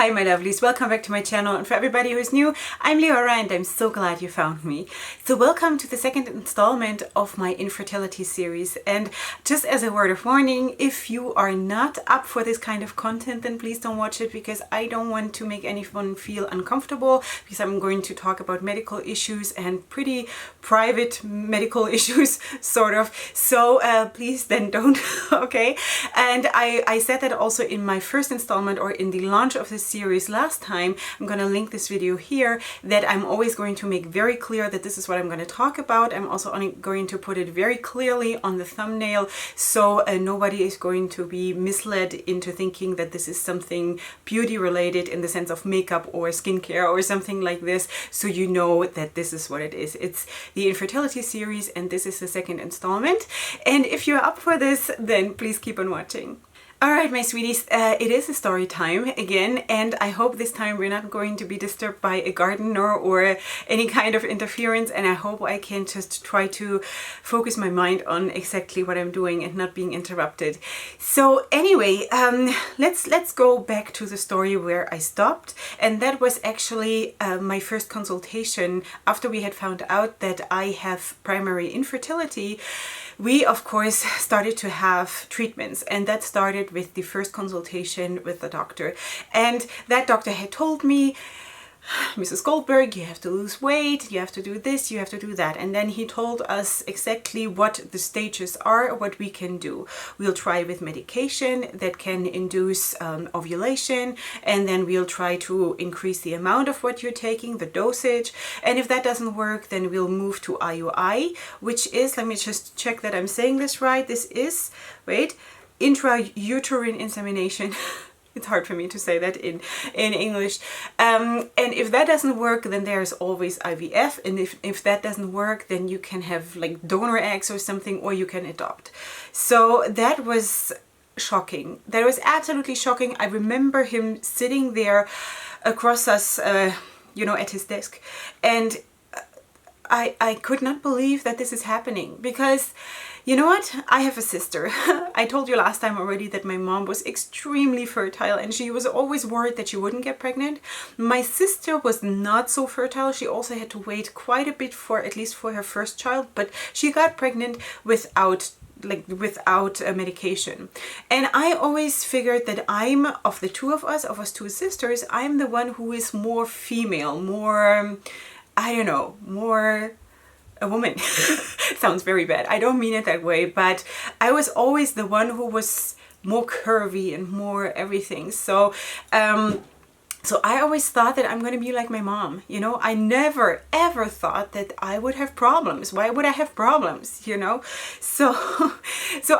Hi my lovelies, welcome back to my channel, and for everybody who's new, I'm Leorah and I'm so glad you found me. So welcome to the second installment of my infertility series, and just as a word of warning, if you are not up for this kind of content, then please don't watch it, because I don't want to make anyone feel uncomfortable, because I'm going to talk about medical issues and pretty private medical issues sort of, so please then don't. Okay. And I said that also in my first installment, or in the launch of this series last time. I'm going to link this video here, that I'm always going to make very clear that this is what I'm going to talk about. I'm also going to put it very clearly on the thumbnail, so nobody is going to be misled into thinking that this is something beauty related in the sense of makeup or skincare or something like this, so you know that this is what it is. It's the infertility series, and this is the second installment. And if you're up for this, then please keep on watching. Alright my sweeties, it is a story time again, and I hope this time we're not going to be disturbed by a gardener or any kind of interference, and I hope I can just try to focus my mind on exactly what I'm doing and not being interrupted. So anyway, let's go back to the story where I stopped, and that was actually my first consultation after we had found out that I have primary infertility. We of course started to have treatments, and that started with the first consultation with the doctor. And that doctor had told me, Mrs. Goldberg, you have to lose weight, you have to do this, you have to do that. And then he told us exactly what the stages are, what we can do. We'll try with medication that can induce ovulation, and then we'll try to increase the amount of what you're taking, the dosage. And if that doesn't work, then we'll move to IUI, which is, let me just check that I'm saying this right. This is, wait, intrauterine insemination. It's hard for me to say that in English. And if that doesn't work, then there's always IVF. And if that doesn't work, then you can have like donor eggs or something, or you can adopt. So that was shocking. That was absolutely shocking. I remember him sitting there across us, you know, at his desk. And I could not believe that this is happening, because you know what? I have a sister. I told you last time already that my mom was extremely fertile, and she was always worried that she wouldn't get pregnant. My sister was not so fertile. She also had to wait quite a bit for, at least for her first child, but she got pregnant without a medication. And I always figured that I'm, of the two of us two sisters, I'm the one who is more female, more, I don't know, more a woman. Sounds very bad. I don't mean it that way, but I was always the one who was more curvy and more everything. So so I always thought that I'm going to be like my mom, you know. I never ever thought that I would have problems. Why would I have problems, you know? So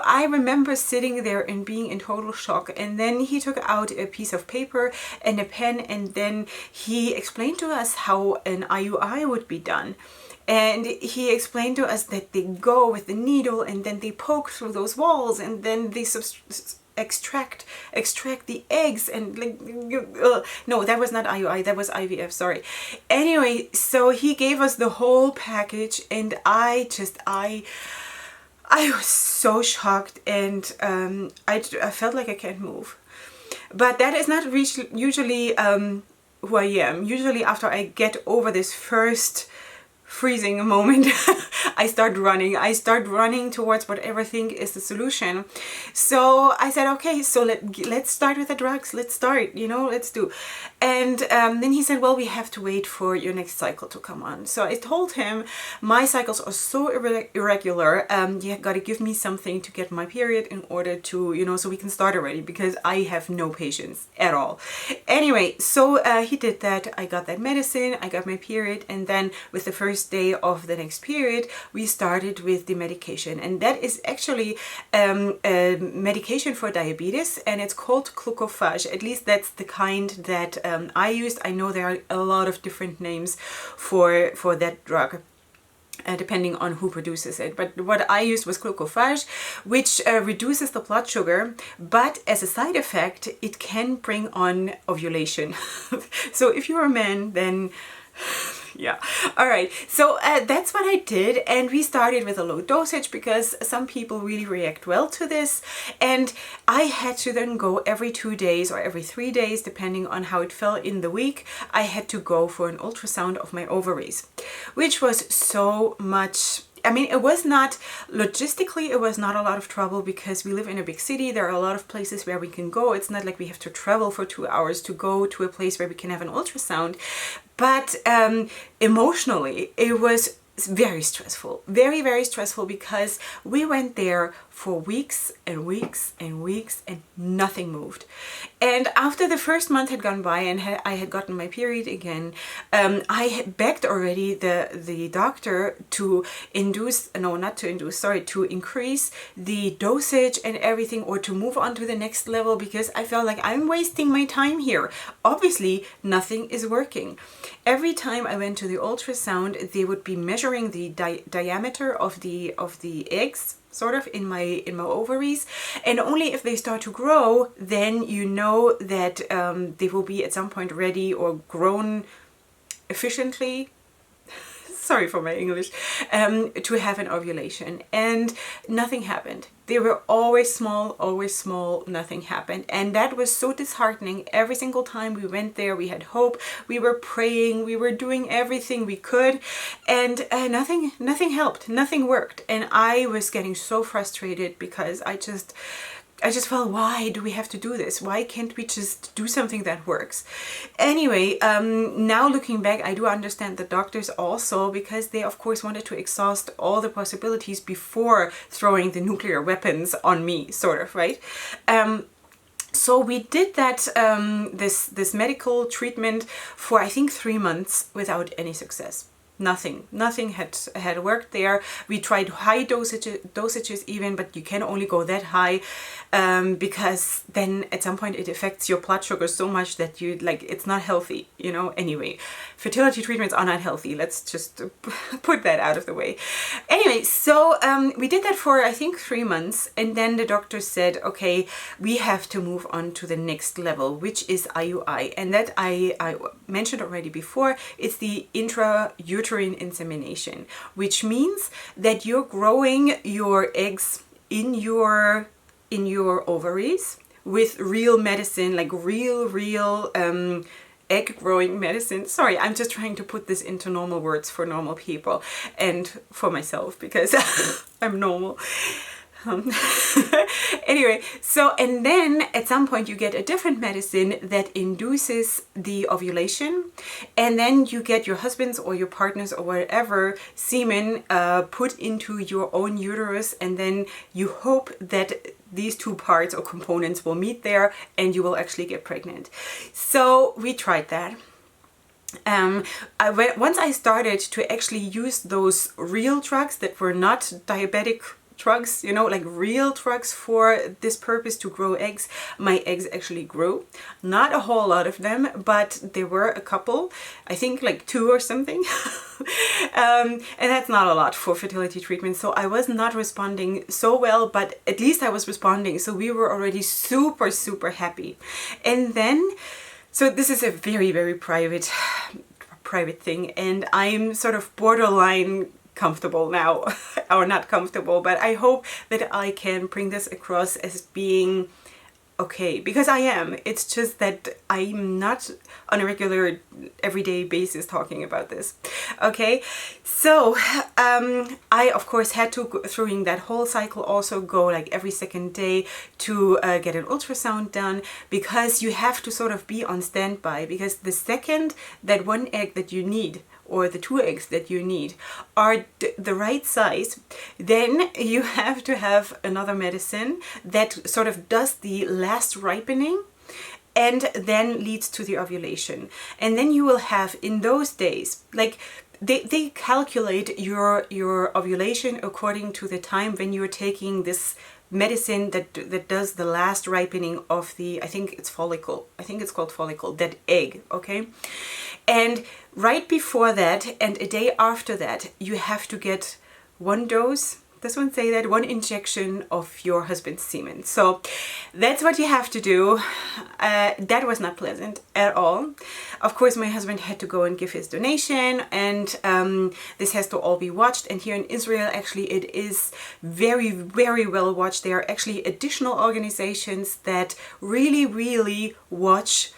I remember sitting there and being in total shock. And then he took out a piece of paper and a pen, and then he explained to us how an IUI would be done. And he explained to us that they go with the needle, and then they poke through those walls, and then they extract the eggs, and like, no, that was not IUI, that was IVF, sorry. Anyway, so he gave us the whole package, and I was so shocked, and I felt like I can't move. But that is not usually who I am. Usually after I get over this first freezing moment, I start running towards whatever thing is the solution. So I said, okay, so let's start with the drugs, let's start, you know, let's do. And then he said, well, we have to wait for your next cycle to come on. So I told him, my cycles are so irregular, you got to give me something to get my period in order to, you know, so we can start already, because I have no patience at all. Anyway, so he did that. I got that medicine, I got my period, and then with the first day of the next period, we started with the medication. And that is actually a medication for diabetes, and it's called glucophage. At least that's the kind that I used. I know there are a lot of different names for that drug, depending on who produces it. But what I used was glucophage, which reduces the blood sugar, but as a side effect, it can bring on ovulation. So if you're a man, then Yeah. All right. So that's what I did. And we started with a low dosage because some people really react well to this. And I had to then go every 2 days or every 3 days, depending on how it fell in the week. I had to go for an ultrasound of my ovaries, which was so much. I mean, it was not, logistically, it was not a lot of trouble because we live in a big city. There are a lot of places where we can go. It's not like we have to travel for 2 hours to go to a place where we can have an ultrasound. But emotionally, it was very stressful, very, very stressful, because we went there for weeks and weeks and weeks and nothing moved. And after the first month had gone by and I had gotten my period again, I had begged already the doctor to to increase the dosage and everything, or to move on to the next level, because I felt like I'm wasting my time here. Obviously, nothing is working. Every time I went to the ultrasound, they would be measuring the diameter of the eggs, sort of in my ovaries, and only if they start to grow, then you know that they will be at some point ready or grown efficiently. Sorry for my English, to have an ovulation. And nothing happened. They were always small, nothing happened. And that was so disheartening. Every single time we went there, we had hope, we were praying, we were doing everything we could, and nothing helped, nothing worked. And I was getting so frustrated because I just felt, why do we have to do this? Why can't we just do something that works? Anyway, now looking back, I do understand the doctors also, because they of course wanted to exhaust all the possibilities before throwing the nuclear weapons on me, sort of, right? So we did that, this medical treatment for, I think, 3 months without any success. Nothing had worked there. We tried high dosages even, but you can only go that high, because then at some point it affects your blood sugar so much that you, like, it's not healthy, you know. Anyway, fertility treatments are not healthy. Let's just put that out of the way. Anyway, so we did that for, I think, 3 months, and then the doctor said, okay, we have to move on to the next level, which is IUI, and that I mentioned already before. It's the intrauterine insemination, which means that you're growing your eggs in your ovaries with real medicine, like real egg growing medicine. Sorry, I'm just trying to put this into normal words for normal people and for myself, because I'm normal. Anyway, so, and then at some point you get a different medicine that induces the ovulation, and then you get your husband's or your partner's or whatever semen put into your own uterus, and then you hope that these two parts or components will meet there and you will actually get pregnant. So we tried that. Once I started to actually use those real drugs that were not diabetic drugs, you know, like real drugs for this purpose, to grow eggs, my eggs actually grew. Not a whole lot of them, but there were a couple, I think like 2 or something. And that's not a lot for fertility treatment. So I was not responding so well, but at least I was responding. So we were already super happy. And then, so this is a very private thing, and I'm sort of borderline comfortable now, or not comfortable, but I hope that I can bring this across as being okay, because I am. It's just that I'm not on a regular everyday basis talking about this. Okay, so I of course had to go through that whole cycle, also go like every second day to get an ultrasound done, because you have to sort of be on standby, because the second that one egg that you need, or the 2 eggs that you need, are the right size, then you have to have another medicine that sort of does the last ripening and then leads to the ovulation. And then you will have, in those days, like they calculate your ovulation according to the time when you're taking this medicine that does the last ripening of the, I think it's follicle, I think it's called follicle, that egg, okay? And right before that and a day after that, you have to get 1 dose Does one say that? 1 injection of your husband's semen. So that's what you have to do. That was not pleasant at all. Of course, my husband had to go and give his donation, and this has to all be watched. And here in Israel, actually, it is very, very well watched. There are actually additional organizations that really watch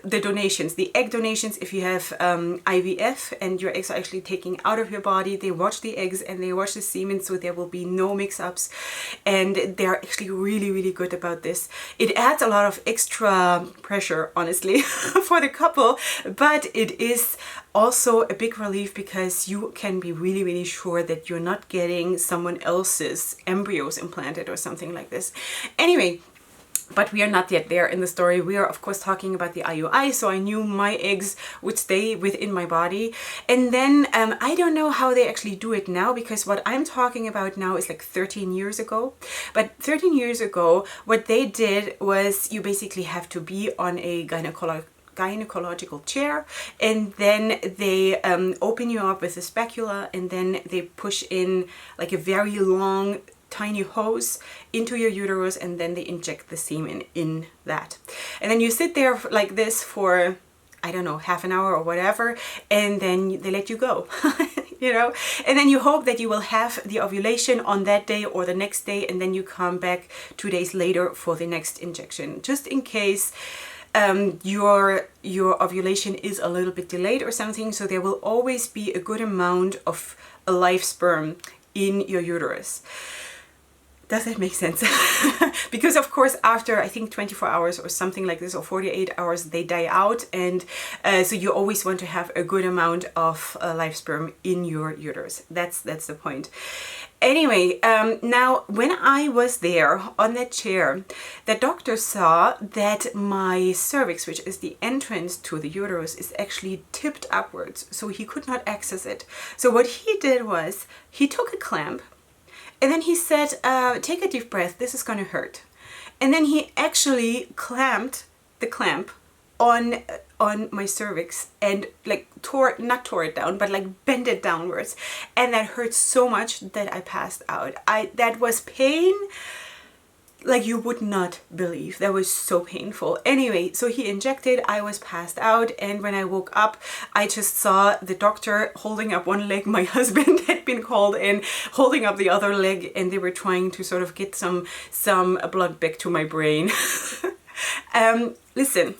the donations, the egg donations. If you have IVF and your eggs are actually taken out of your body, they watch the eggs and they watch the semen, so there will be no mix-ups, and they're actually really good about this. It adds a lot of extra pressure, honestly, for the couple, but it is also a big relief because you can be really sure that you're not getting someone else's embryos implanted or something like this. Anyway, but we are not yet there in the story. We are, of course, talking about the IUI, so I knew my eggs would stay within my body. And then I don't know how they actually do it now, because what I'm talking about now is like 13 years ago. But 13 years ago, what they did was you basically have to be on a gynecological chair, and then they open you up with a spatula, and then they push in like a very long tiny hose into your uterus, and then they inject the semen in that. And then you sit there like this for, I don't know, half an hour or whatever, and then they let you go. You know, and then you hope that you will have the ovulation on that day or the next day, and then you come back 2 days later for the next injection, just in case your ovulation is a little bit delayed or something. So there will always be a good amount of a live sperm in your uterus. Does that make sense? Because of course, after I think 24 hours or something like this, or 48 hours, they die out, and so you always want to have a good amount of live sperm in your uterus. That's the point. Anyway, now when I was there on that chair, the doctor saw that my cervix, which is the entrance to the uterus, is actually tipped upwards, so he could not access it. So what he did was he took a clamp, and then he said, take a deep breath, this is gonna hurt. And then he actually clamped the clamp on my cervix and like not tore it down, but like bent it downwards. And that hurt so much that I passed out. That was pain like you would not believe. That was so painful. Anyway, so he injected, I was passed out, and when I woke up, I just saw the doctor holding up one leg, my husband had been called in, holding up the other leg, and they were trying to sort of get some blood back to my brain. Listen,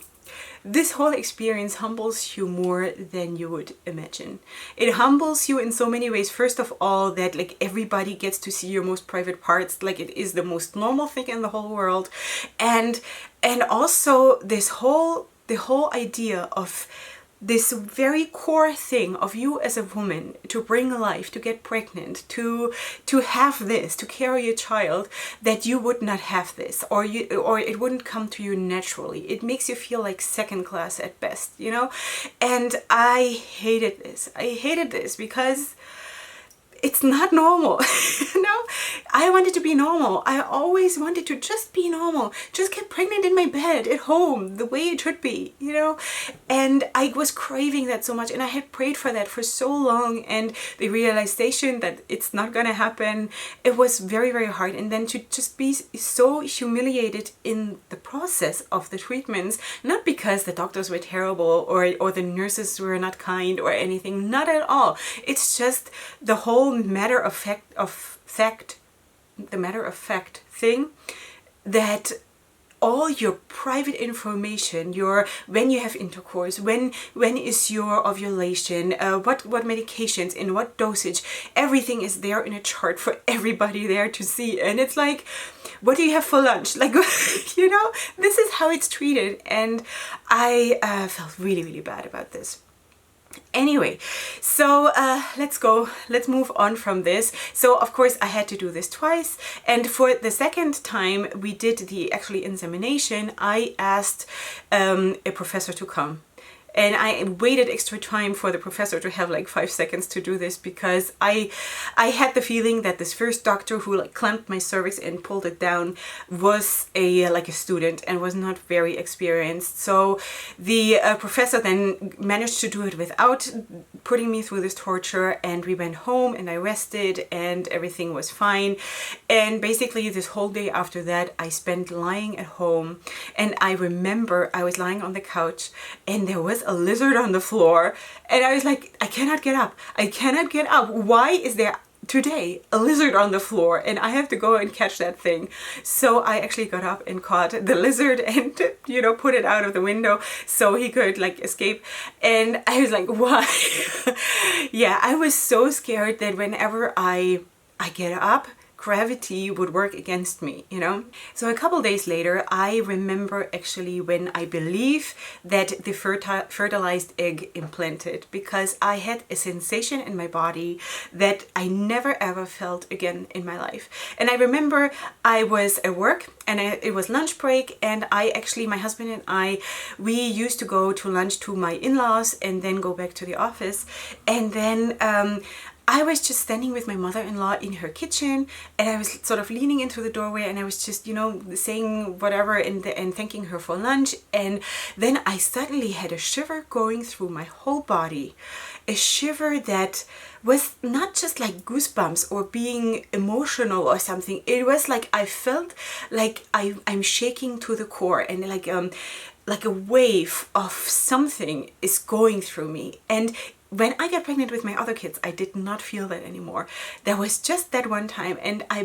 this whole experience humbles you more than you would imagine. It humbles you in so many ways. First of all, that like everybody gets to see your most private parts, like it is the most normal thing in the whole world. And also the whole idea of this very core thing of you as a woman to bring life, to get pregnant, to have this, to carry a child, that you would not have this, or it wouldn't come to you naturally. It makes you feel like second class at best, you know? And I hated this. I hated this because it's not normal. You know, I wanted to be normal. I always wanted to just be normal, just get pregnant in my bed at home the way it should be, you know. And I was craving that so much, and I had prayed for that for so long, and the realization that it's not gonna happen, it was very, very hard. And then to just be so humiliated in the process of the treatments, not because the doctors were terrible or the nurses were not kind or anything, not at all. It's just the whole matter of fact thing, that all your private information, when you have intercourse, when is your ovulation, what medications, in what dosage, everything is there in a chart for everybody there to see. And it's like, what do you have for lunch? Like, you know, this is how it's treated. And I felt really, really bad about this. Anyway, so let's move on from this. So of course I had to do this twice, and for the second time we did the actually insemination, I asked a professor to come, And I waited extra time for the professor to have like 5 seconds to do this, because I had the feeling that this first doctor who like clamped my cervix and pulled it down was like a student and was not very experienced. So the professor then managed to do it without putting me through this torture, and we went home and I rested and everything was fine. And basically this whole day after that I spent lying at home, and I remember I was lying on the couch and there was a lizard on the floor, and I was like, I cannot get up. I cannot get up. Why is there today a lizard on the floor and I have to go and catch that thing? So I actually got up and caught the lizard and, you know, put it out of the window so he could like escape. And I was like, why? Yeah, I was so scared that whenever I get up, gravity would work against me, you know? So a couple days later, I remember actually when I believe that the fertilized egg implanted, because I had a sensation in my body that I never ever felt again in my life. And I remember I was at work and it was lunch break, and my husband and I, we used to go to lunch to my in-laws and then go back to the office. And then I was just standing with my mother-in-law in her kitchen, and I was sort of leaning into the doorway, and I was just, you know, saying whatever and thanking her for lunch. And then I suddenly had a shiver going through my whole body, a shiver that was not just like goosebumps or being emotional or something. It was like I felt like I'm shaking to the core, and like a wave of something is going through me. And when I got pregnant with my other kids, I did not feel that anymore. There was just that one time, and I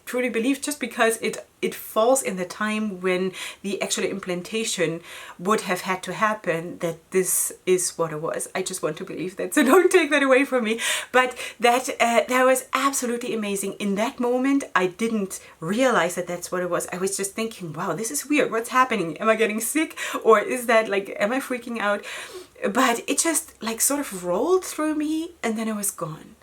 truly believe, just because it falls in the time when the actual implantation would have had to happen, that this is what it was. I just want to believe that, so don't take that away from me. But that was absolutely amazing. In that moment, I didn't realize that that's what it was. I was just thinking, wow, this is weird. What's happening? Am I getting sick? Or is that like, am I freaking out? But it just like sort of rolled through me, and then it was gone.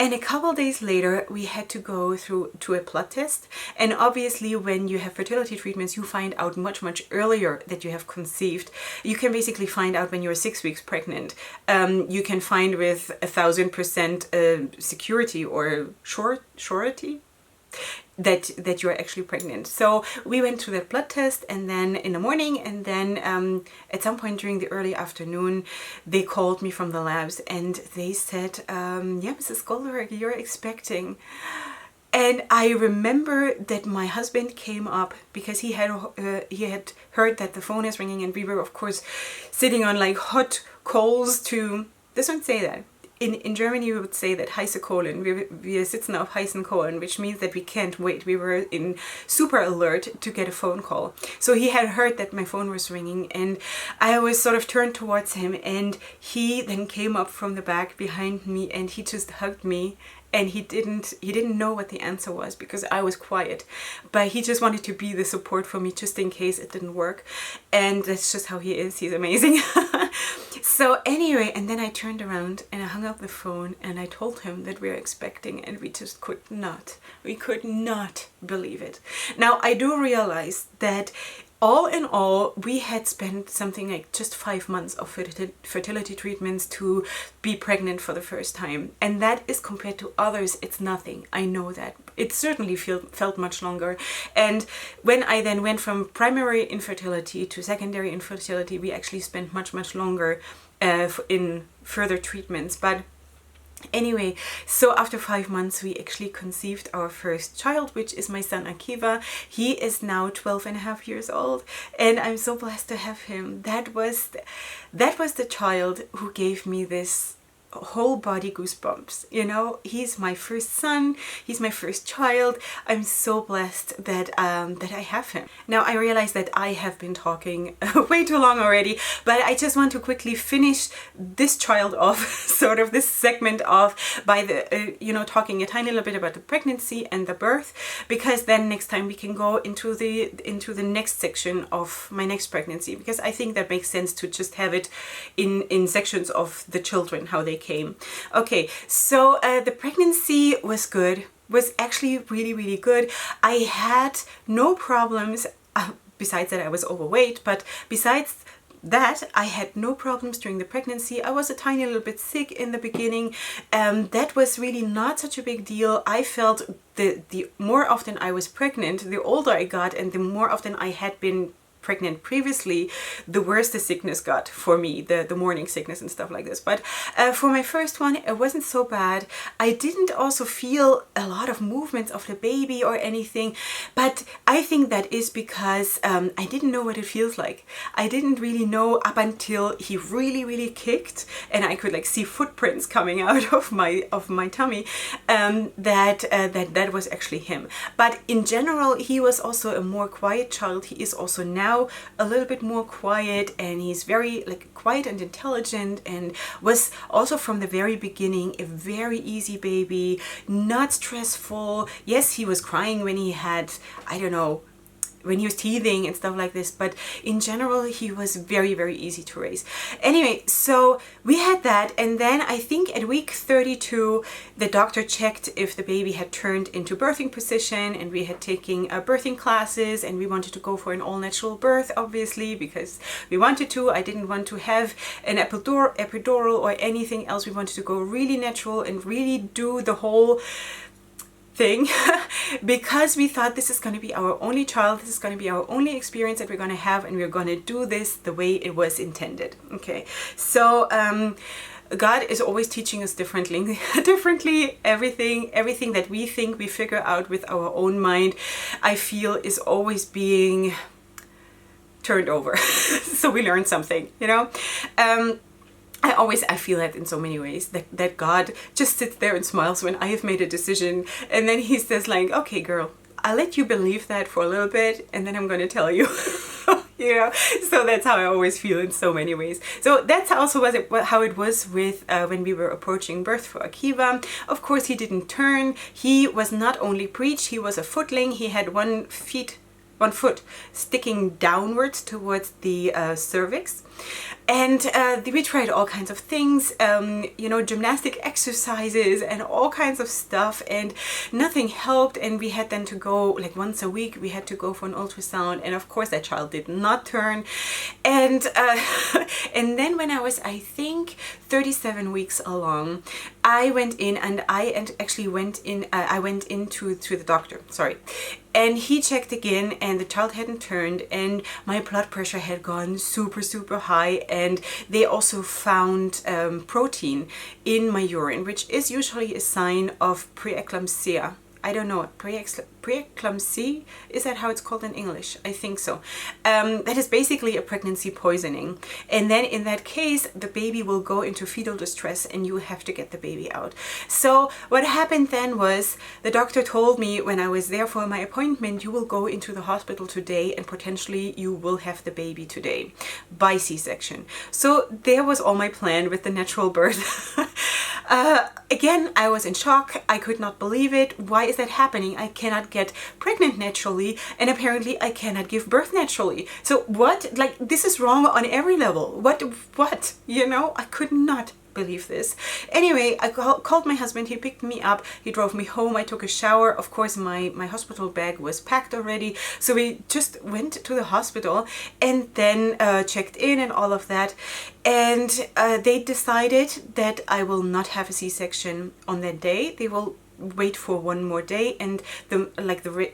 And a couple days later, we had to go through to a blood test. And obviously when you have fertility treatments, you find out much, much earlier that you have conceived. You can basically find out when you're 6 weeks pregnant. You can find with 1000% security or surety that you're actually pregnant. So we went through that blood test, and then in the morning, and then at some point during the early afternoon, they called me from the labs and they said, yeah, Mrs. Goldberg, you're expecting. And I remember that my husband came up because he had heard that the phone is ringing, and we were of course sitting on like hot coals to, this don't say that. In Germany, we would say that heiße Kohlen. Wir sitzen auf heißen Kohlen, which means that we can't wait. We were in super alert to get a phone call. So he had heard that my phone was ringing, and I was sort of turned towards him, and he then came up from the back behind me, and he just hugged me. And he didn't know what the answer was because I was quiet, but he just wanted to be the support for me just in case it didn't work. And that's just how he is. He's amazing. So anyway, and then I turned around and I hung up the phone and I told him that we were expecting, and we just could not believe it. Now I do realize that all in all, we had spent something like just 5 months of fertility treatments to be pregnant for the first time. And that is, compared to others, it's nothing. I know that. It certainly felt much longer. And when I then went from primary infertility to secondary infertility, we actually spent much, much longer in further treatments. But anyway, so after 5 months, we actually conceived our first child, which is my son Akiva. He is now 12.5 years old, and I'm so blessed to have him. That was the child who gave me this whole body goosebumps. You know, he's my first son, he's my first child. I'm so blessed that that I have him. Now I realize that I have been talking way too long already, but I just want to quickly finish this child off, sort of this segment off, by the talking a tiny little bit about the pregnancy and the birth, because then next time we can go into the next section of my next pregnancy, because I think that makes sense to just have it in sections of the children, how they came. Okay, so the pregnancy was good, was actually really, really good. I had no problems, besides that I was overweight, but besides that, I had no problems during the pregnancy. I was a tiny little bit sick in the beginning. That was really not such a big deal. I felt the more often I was pregnant, the older I got, and the more often I had been pregnant previously, the worse the sickness got for me, the morning sickness and stuff like this. But for my first one, it wasn't so bad. I didn't also feel a lot of movements of the baby or anything, but I think that is because I didn't know what it feels like. I didn't really know up until he really kicked and I could like see footprints coming out of my tummy, that was actually him. But in general, he was also a more quiet child. He is also now a little bit more quiet, and he's very like quiet and intelligent, and was also from the very beginning a very easy baby, not stressful. Yes, he was crying when he had, I don't know, when he was teething and stuff like this, but in general he was very easy to raise. Anyway, so we had that, and then I think at week 32 the doctor checked if the baby had turned into birthing position, and we had taken birthing classes, and we wanted to go for an all-natural birth, obviously, because we wanted to. I didn't want to have an epidural or anything else. We wanted to go really natural and really do the whole thing because we thought this is going to be our only child, this is going to be our only experience that we're going to have, and we're going to do this the way it was intended. Okay, so God is always teaching us differently. Everything that we think we figure out with our own mind, I feel, is always being turned over. So we learn something, you know. I feel that in so many ways, that God just sits there and smiles when I have made a decision, and then he says like, okay girl, I'll let you believe that for a little bit, and then I'm going to tell you. You know, so that's how I always feel in so many ways. So that's also how it was with when we were approaching birth for Akiva. Of course, he didn't turn. He was not only preech, he was a footling. He had one foot sticking downwards towards the cervix. And we tried all kinds of things, you know, gymnastic exercises and all kinds of stuff, and nothing helped. And we had then to go like once a week, we had to go for an ultrasound, and of course that child did not turn. And and then when I was, I think, 37 weeks along, I went in, and I went into the doctor, sorry, and he checked again, and the child hadn't turned, and my blood pressure had gone super high, and they also found protein in my urine, which is usually a sign of preeclampsia. I don't know, preeclampsia, is that how it's called in English? I think so. That is basically a pregnancy poisoning, and then in that case the baby will go into fetal distress and you have to get the baby out. So what happened then was the doctor told me when I was there for my appointment, you will go into the hospital today and potentially you will have the baby today by C-section. So there was all my plan with the natural birth. Again, I was in shock. I could not believe it. Why is that happening? I cannot get pregnant naturally, and apparently I cannot give birth naturally. So what? Like, this is wrong on every level. What? You know, I could not believe this. Anyway, I called my husband. He picked me up. He drove me home. I took a shower. Of course, my hospital bag was packed already. So we just went to the hospital and then checked in and all of that. And they decided that I will not have a C-section on that day. They will wait for one more day, and the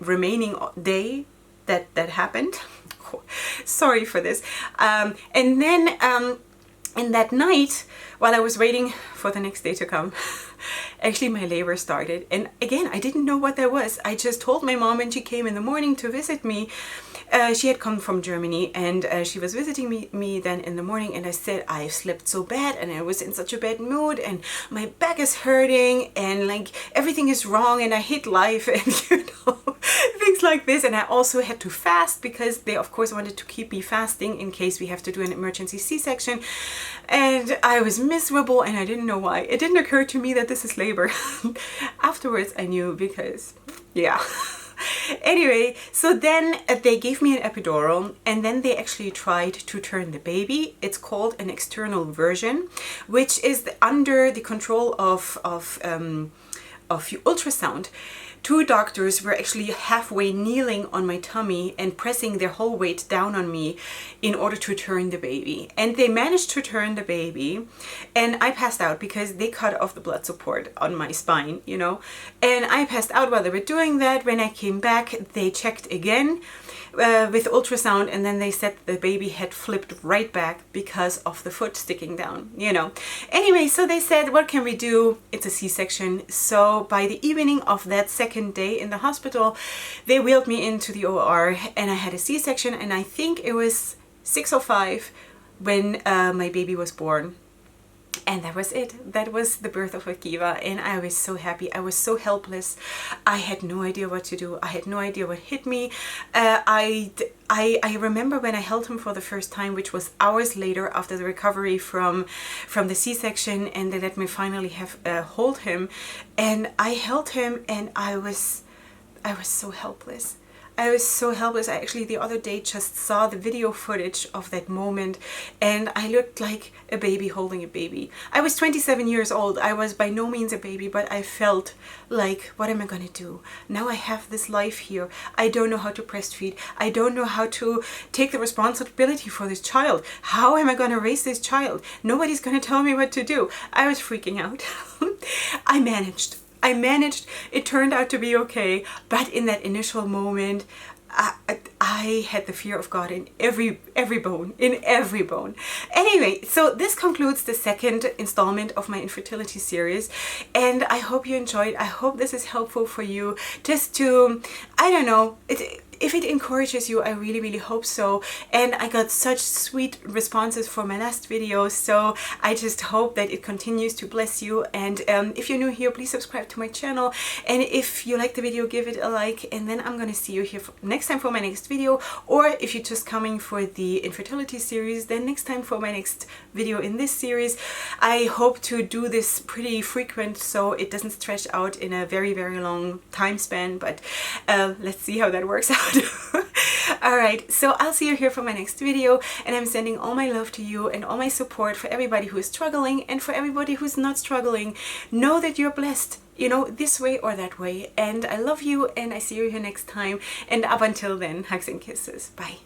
remaining day that happened. Sorry for this. And then in that night, while I was waiting for the next day to come, actually my labor started. And again, I didn't know what that was. I just told my mom when she came in the morning to visit me. She had come from Germany, and she was visiting me then in the morning, and I said, I've slept so bad and I was in such a bad mood and my back is hurting and like everything is wrong and I hate life, and you know, things like this. And I also had to fast because they of course wanted to keep me fasting in case we have to do an emergency C-section. And I was miserable and I didn't know why. It didn't occur to me that this is labor. Afterwards I knew, because yeah. Anyway, so then they gave me an epidural, and then they actually tried to turn the baby. It's called an external version, which is under the control of ultrasound. two doctors were actually halfway kneeling on my tummy and pressing their whole weight down on me in order to turn the baby. And they managed to turn the baby, and I passed out because they cut off the blood support on my spine, you know. And I passed out while they were doing that. When I came back, they checked again with ultrasound, and then they said the baby had flipped right back because of the foot sticking down, you know. Anyway, so they said, what can we do? It's a C-section. So by the evening of that second day in the hospital, they wheeled me into the OR, and I had a C-section, and I think it was 6:05 when my baby was born. And that was it. That was the birth of Akiva, and I was so happy. I was so helpless. I had no idea what to do. I had no idea what hit me. I remember when I held him for the first time, which was hours later after the recovery from the C-section, and they let me finally have hold him. And I held him, and I was so helpless. I was so helpless. I actually the other day just saw the video footage of that moment, and I looked like a baby holding a baby. I was 27 years old. I was by no means a baby, but I felt like, what am I going to do? Now I have this life here. I don't know how to breastfeed. I don't know how to take the responsibility for this child. How am I going to raise this child? Nobody's going to tell me what to do. I was freaking out. I managed. It turned out to be okay, but in that initial moment, I had the fear of God in every bone, Anyway, so this concludes the second installment of my infertility series, and I hope you enjoyed. I hope this is helpful for you, just to, I don't know, if it encourages you, I really, really hope so. And I got such sweet responses for my last video, so I just hope that it continues to bless you. And if you're new here, please subscribe to my channel. And if you like the video, give it a like. And then I'm gonna see you here next time for my next video. Or if you're just coming for the infertility series, then next time for my next video in this series. I hope to do this pretty frequent, so it doesn't stretch out in a very, very long time span. But let's see how that works out. Alright, so I'll see you here for my next video, and I'm sending all my love to you and all my support for everybody who is struggling, and for everybody who's not struggling. Know that you're blessed, you know, this way or that way. And I love you, and I see you here next time. And up until then, hugs and kisses. Bye.